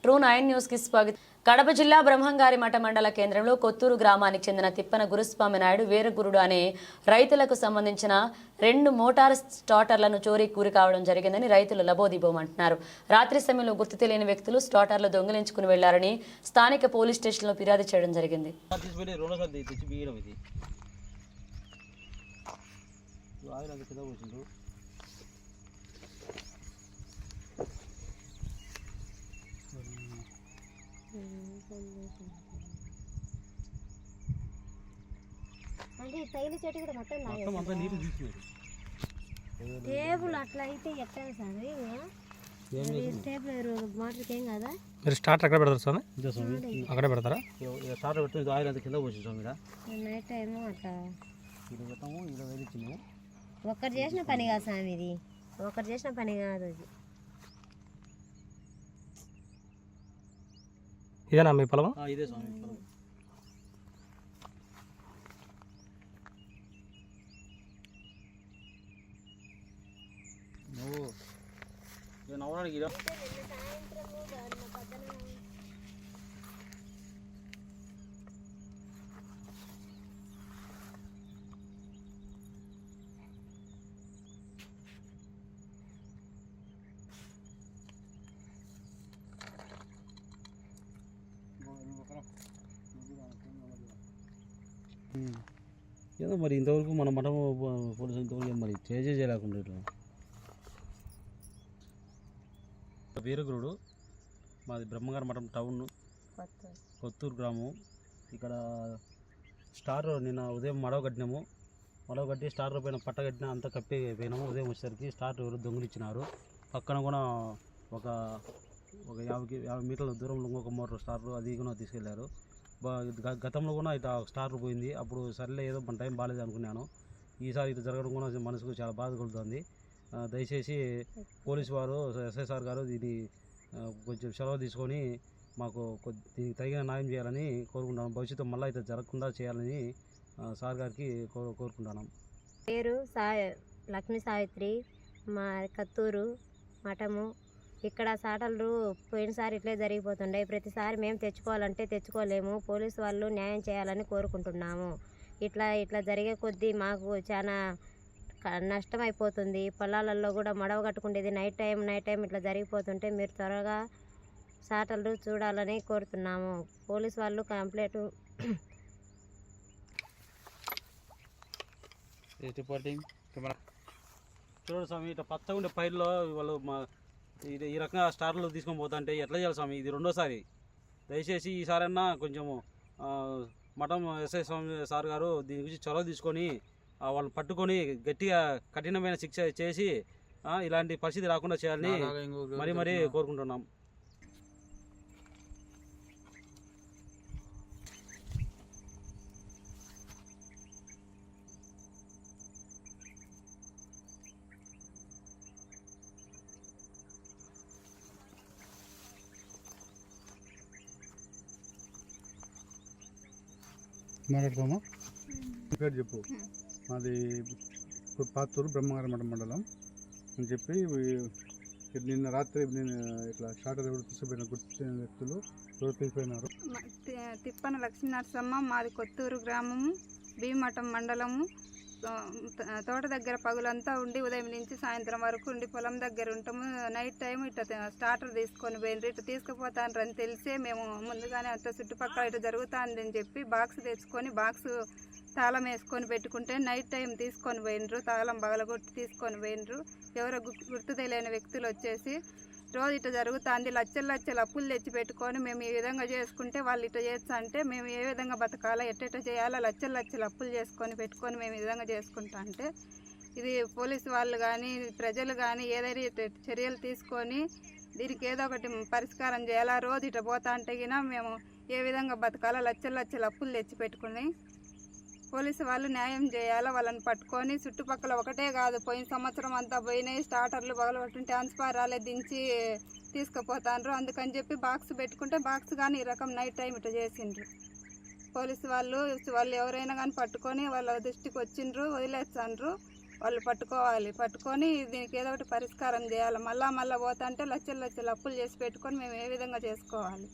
True 9 news కి స్వాగతం. కడప జిల్లా బ్రహ్మంగారి మఠ మండల కేంద్రంలో కొత్తూరు గ్రామానికి చెందిన తిప్పన గురుస్వామి నాయుడు వీరగురుడు అనే రైతులకు సంబంధించిన 2 మోటార్ స్టార్టర్లను చోరీ కూరి కావడం జరిగిందని రైతులు లబోదిబోమంటున్నారు. రాత్రి సమయంలో గుర్తు తెలియని వ్యక్తులు స్టార్టర్లు దొంగిలించుకుని వెళ్లారని స్థానిక పోలీస్ స్టేషన్లో ఫిర్యాదు చేయడం జరిగింది. అంటే తైలి చెట్టు కూడా మొత్తం టేబుల్ అట్లా అయితే ఎట్లా స్వామి టేబుల్ మోటార్కి ఏం కదా. మీరు స్టార్ట్ ఎక్కడ పెడతారు స్వామి? అక్కడే పెడతారా? స్టార్ట్ పెట్టి ఆయిల్ అంతా కింద పోసి స్వామి నైట్ టైము అట్లా ఒక్కరు చేసిన పని కాదు స్వామి, ఇది ఒకరు చేసిన పని కాదు. ఇది ఇదేనా మీ పొలం? ఇదే స్వామి పొలం. నువ్వు నవ్వడానికి ఏదో మరి ఇంతవరకు మన మఠం పోలీసులు ఇంతవరకు మరి చేయలేకుండా. వీరగురుడు మాది బ్రహ్మంగారి మఠం టౌన్ కొత్తూరు గ్రామం. ఇక్కడ స్టార్ నిన్న ఉదయం మడవ కట్టి స్టార్ పైన పట్ట కట్టిన అంతా కప్పి పోయినాము. ఉదయం వచ్చేసరికి స్టార్ ఎవరు దొంగిలిచ్చినారు. పక్కన కూడా ఒక 50 మీటర్ల దూరంలో ఇంకొక మోటార్ స్టార్ అది కూడా తీసుకెళ్లారు. గతంలో కూడా ఇట్లా స్టార్ పోయింది. అప్పుడు సర్లే ఏదో మన టైం బాగాలేదు అనుకున్నాను. ఈసారి ఇట్లా జరగడం కూడా మనసుకు చాలా బాధ కలుగుతుంది. దయచేసి పోలీసు వారు ఎస్ఐ గారు దీన్ని కొంచెం సెలవు తీసుకొని మాకు దీనికి తగిన న్యాయం చేయాలని కోరుకుంటున్నాను. భవిష్యత్తు మళ్ళీ ఇట్లా జరగకుండా చేయాలని సార్ గారికి కోరుకుంటున్నాను. పేరు లక్ష్మీ సావిత్రి, మా కత్తూరు మఠము. ఇక్కడ సాటలు పోయినసారి ఇట్లే జరిగిపోతుండే. ప్రతిసారి మేము తెచ్చుకోవాలంటే తెచ్చుకోలేము. పోలీసు వాళ్ళు న్యాయం చేయాలని కోరుకుంటున్నాము. ఇట్లా జరిగే కొద్దీ మాకు చాలా నష్టం అయిపోతుంది. పొలాలలో కూడా మడవ కట్టుకుండేది నైట్ టైం ఇట్లా జరిగిపోతుంటే మీరు త్వరగా సాటలు చూడాలని కోరుతున్నాము. పోలీసు వాళ్ళు కంప్లైంట్ చూడండి స్వామి, ఇట్లా పచ్చగా ఉండే పైర్లో వాళ్ళు ఈ రకంగా స్టార్లు తీసుకొని పోతుంటే ఎట్లా చేయాలి స్వామి? ఇది రెండోసారి. దయచేసి ఈసారన్నా కొంచెము మఠం ఎస్ఐ స్వామి సార్ గారు దీని గురించి చొరవ తీసుకొని వాళ్ళని పట్టుకొని గట్టిగా కఠినమైన శిక్ష చేసి ఇలాంటి పరిస్థితి రాకుండా చేయాలని మరీ కోరుకుంటున్నాం. మాట్లాడుకోమా? పేరు చెప్పు. మాది పాతూరు బ్రహ్మంగారి మఠం మండలం అని చెప్పి నిన్న రాత్రి నేను ఇట్లా షార్టర్ ఎవరు తీసుకుపోయిన గుర్తు వ్యక్తులు ఎవరు తీసుకుపోయినారు. తిప్పన లక్ష్మీనరసమ్మ, మాది కొత్తూరు గ్రామము, భీమఠం మండలము. తోట దగ్గర పగులంతా ఉండి ఉదయం నుంచి సాయంత్రం వరకు ఉండి పొలం దగ్గర ఉంటాము. నైట్ టైం ఇట్లా స్టార్టర్ తీసుకొని పోయినరు. ఇట్లా తీసుకుపోతానని తెలిసే మేము ముందుగానే అంత చుట్టుపక్కల ఇట్లా జరుగుతుందని చెప్పి బాక్స్ తెచ్చుకొని బాక్స్ తాళం వేసుకొని పెట్టుకుంటే నైట్ టైం తీసుకొని పోయినరు. తాళం బగలగొట్టి తీసుకొని పోయినరు. ఎవరో గుర్తు తెలియని వ్యక్తులు వచ్చేసి రోజు ఇట్లా జరుగుతుంది, లక్షలు అప్పులు తెచ్చి పెట్టుకొని మేము ఈ విధంగా చేసుకుంటే వాళ్ళు ఇట్లా చేస్తా అంటే మేము ఏ విధంగా బతకాలా, ఎట్ట చేయాలా, లక్షలు అప్పులు చేసుకొని పెట్టుకొని మేము ఈ విధంగా చేసుకుంటా అంటే ఇది పోలీసు వాళ్ళు కానీ ప్రజలు కానీ ఏదైనా చర్యలు తీసుకొని దీనికి ఏదో ఒకటి పరిష్కారం చేయాలా. రోజు ఇట్లా పోతా అంటే గినా మేము ఏ విధంగా బతకాలా, లక్షలు అప్పులు తెచ్చి పెట్టుకుని పోలీసు వాళ్ళు న్యాయం చేయాలా. వాళ్ళని పట్టుకొని చుట్టుపక్కల ఒకటే కాదు, పోయిన సంవత్సరం అంతా పోయినాయి స్టార్టర్లు పగలబట్టుంటే ట్రాన్స్ఫారాలే దించి తీసుకుపోతాండ్రు. అందుకని చెప్పి బాక్స్ పెట్టుకుంటే బాక్స్ కానీ ఈ రకం నైట్ టైం ఇట్లా చేసిండ్రు. పోలీసు వాళ్ళు ఎవరైనా కానీ పట్టుకొని వాళ్ళ దృష్టికి వచ్చిండ్రు, వదిలేస్తాండ్రు. వాళ్ళు పట్టుకొని దీనికి ఏదో ఒకటి పరిష్కారం చేయాలి. మళ్ళా పోతా అంటే లక్షలు అప్పులు చేసి పెట్టుకొని మేము ఏ విధంగా చేసుకోవాలి?